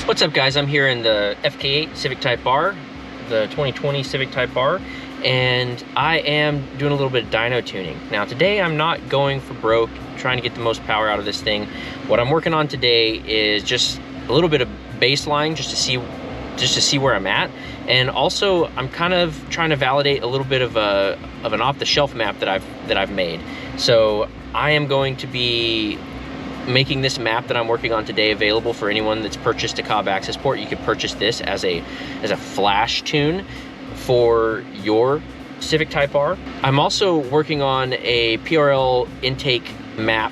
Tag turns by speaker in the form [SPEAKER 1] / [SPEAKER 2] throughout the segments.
[SPEAKER 1] What's up guys, I'm here in the FK8 Civic Type R, the 2020 Civic Type R, and I am doing a little bit of dyno tuning. Now today I'm not going for broke, trying to get the most power out of this thing. What I'm working on today is just a little bit of baseline just to see where I'm at, and also I'm kind of trying to validate a little bit of an off-the-shelf map that I've made. So I am going to be making this map that I'm working on today available for anyone that's purchased a Cobb access port. You can purchase this as a flash tune for your Civic Type R. I'm also working on a PRL intake map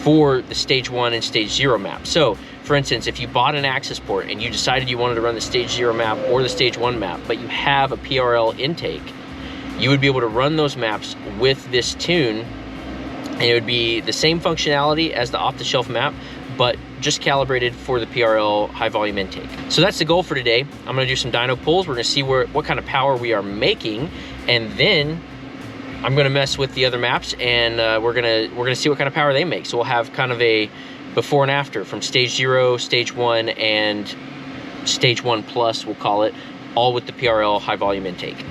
[SPEAKER 1] for the stage 1 and stage 0 map. So for instance, if you bought an access port and you decided you wanted to run the stage 0 map or the stage 1 map, but you have a PRL intake, you would be able to run those maps with this tune. And it would be the same functionality as the off-the-shelf map, but just calibrated for the PRL high volume intake. So that's the goal for today. I'm gonna do some dyno pulls. We're gonna see what kind of power we are making, and then I'm gonna mess with the other maps, and we're gonna see what kind of power they make. So we'll have kind of a before and after from stage 0, stage 1, and stage 1 plus, we'll call it, all with the PRL high volume intake.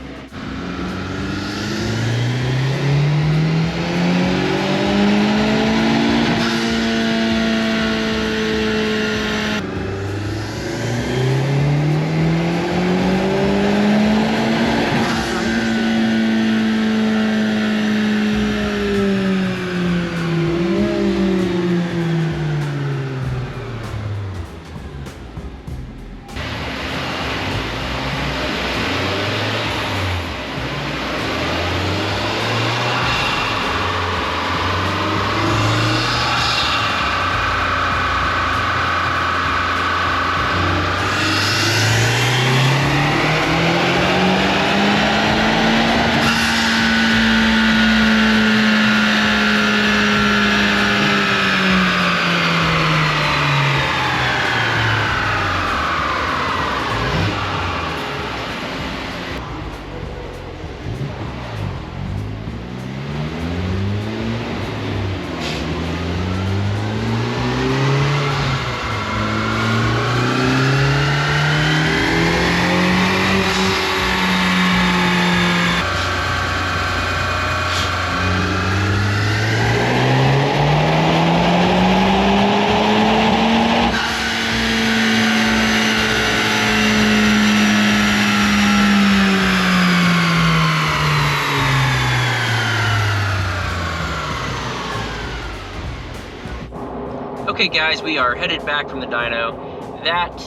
[SPEAKER 1] Okay guys, we are headed back from the dyno. That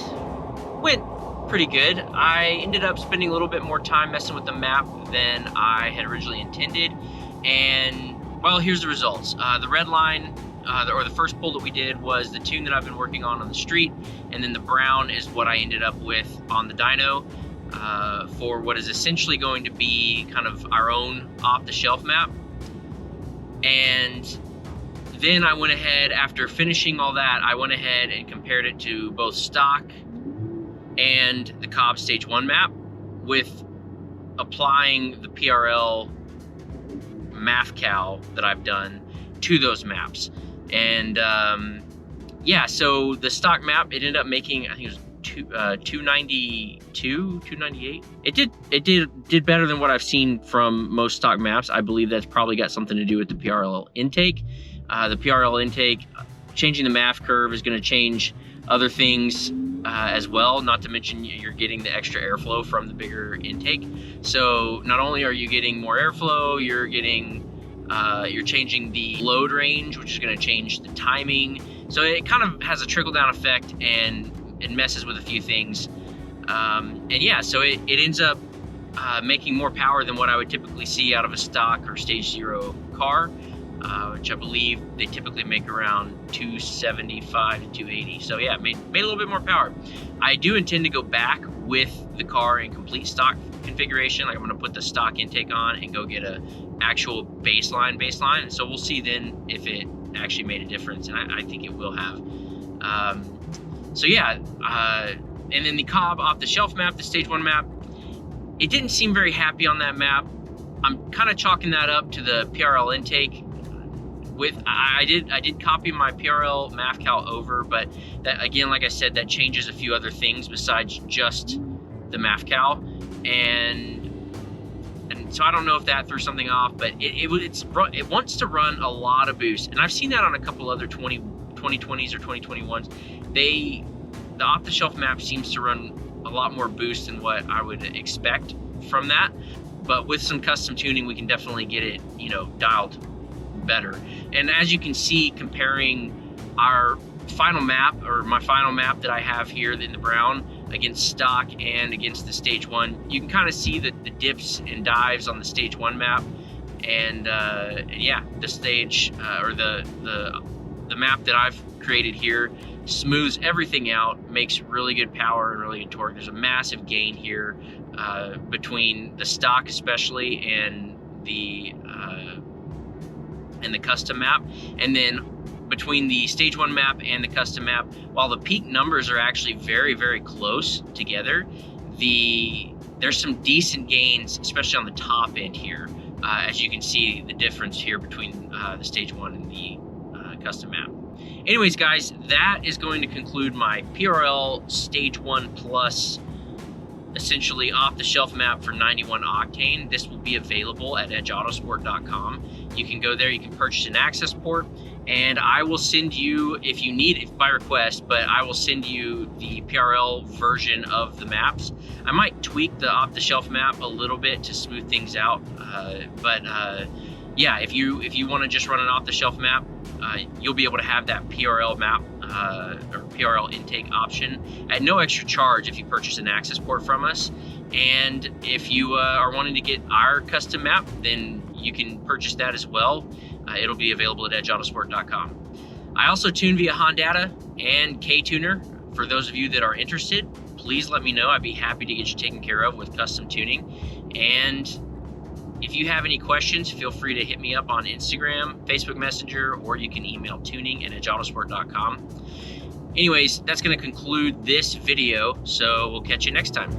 [SPEAKER 1] went pretty good. I ended up spending a little bit more time messing with the map than I had originally intended, and well, here's the results. The red line, or the first pull that we did, was the tune that I've been working on the street, and then the brown is what I ended up with on the dyno for what is essentially going to be kind of our own off-the-shelf map. And then I went ahead, after finishing all that, I went ahead and compared it to both stock and the Cobb Stage 1 map with applying the PRL MAF cal that I've done to those maps. And yeah, so the stock map, it ended up making, I think it was 292, 298. It did better than what I've seen from most stock maps. I believe that's probably got something to do with the PRL intake. The PRL intake, changing the MAF curve is going to change other things as well, not to mention you're getting the extra airflow from the bigger intake. So not only are you getting more airflow, you're changing the load range, which is going to change the timing. So it kind of has a trickle-down effect, and it messes with a few things. And yeah, so it ends up making more power than what I would typically see out of a stock or stage 0 car. Which I believe they typically make around 275 to 280. So yeah, made a little bit more power. I do intend to go back with the car in complete stock configuration. Like I'm gonna put the stock intake on and go get a actual baseline. So we'll see then if it actually made a difference, and I think it will have. So yeah, and then the Cobb off-the-shelf map, the stage 1 map, it didn't seem very happy on that map. I'm kind of chalking that up to the PRL intake. I did copy my PRL MAF cal over, but that, again, like I said, that changes a few other things besides just the MAF cal, and so I don't know if that threw something off, but it wants to run a lot of boost, and I've seen that on a couple other 2020s or 2021s. The off-the-shelf map seems to run a lot more boost than what I would expect from that, but with some custom tuning, we can definitely get it, you know, dialed better. And as you can see, comparing our final map, or my final map that I have here in the brown, against stock and against the stage 1, you can kind of see the dips and dives on the stage 1 map, and yeah, the stage or the map that I've created here smooths everything out, makes really good power and really good torque. There's a massive gain here between the stock especially and the custom map, and then between the stage 1 map and the custom map, while the peak numbers are actually very, very close together, there's some decent gains, especially on the top end here, as you can see the difference here between the stage 1 and the custom map. Anyways, guys, that is going to conclude my PRL stage 1 plus, essentially off-the-shelf map for 91 octane. This will be available at edgeautosport.com. You can go there, you can purchase an access port, and I will send you, if you need it by request, but I will send you the PRL version of the maps. I might tweak the off-the-shelf map a little bit to smooth things out, yeah, if you want to just run an off-the-shelf map, you'll be able to have that PRL map or PRL intake option at no extra charge if you purchase an access port from us. And if you are wanting to get our custom map, then you can purchase that as well. It'll be available at edgeautosport.com. I also tune via Hondata and K-Tuner. For those of you that are interested, please let me know. I'd be happy to get you taken care of with custom tuning. And if you have any questions, feel free to hit me up on Instagram, Facebook Messenger, or you can email tuning@edgeautosport.com. Anyways, that's going to conclude this video, so we'll catch you next time.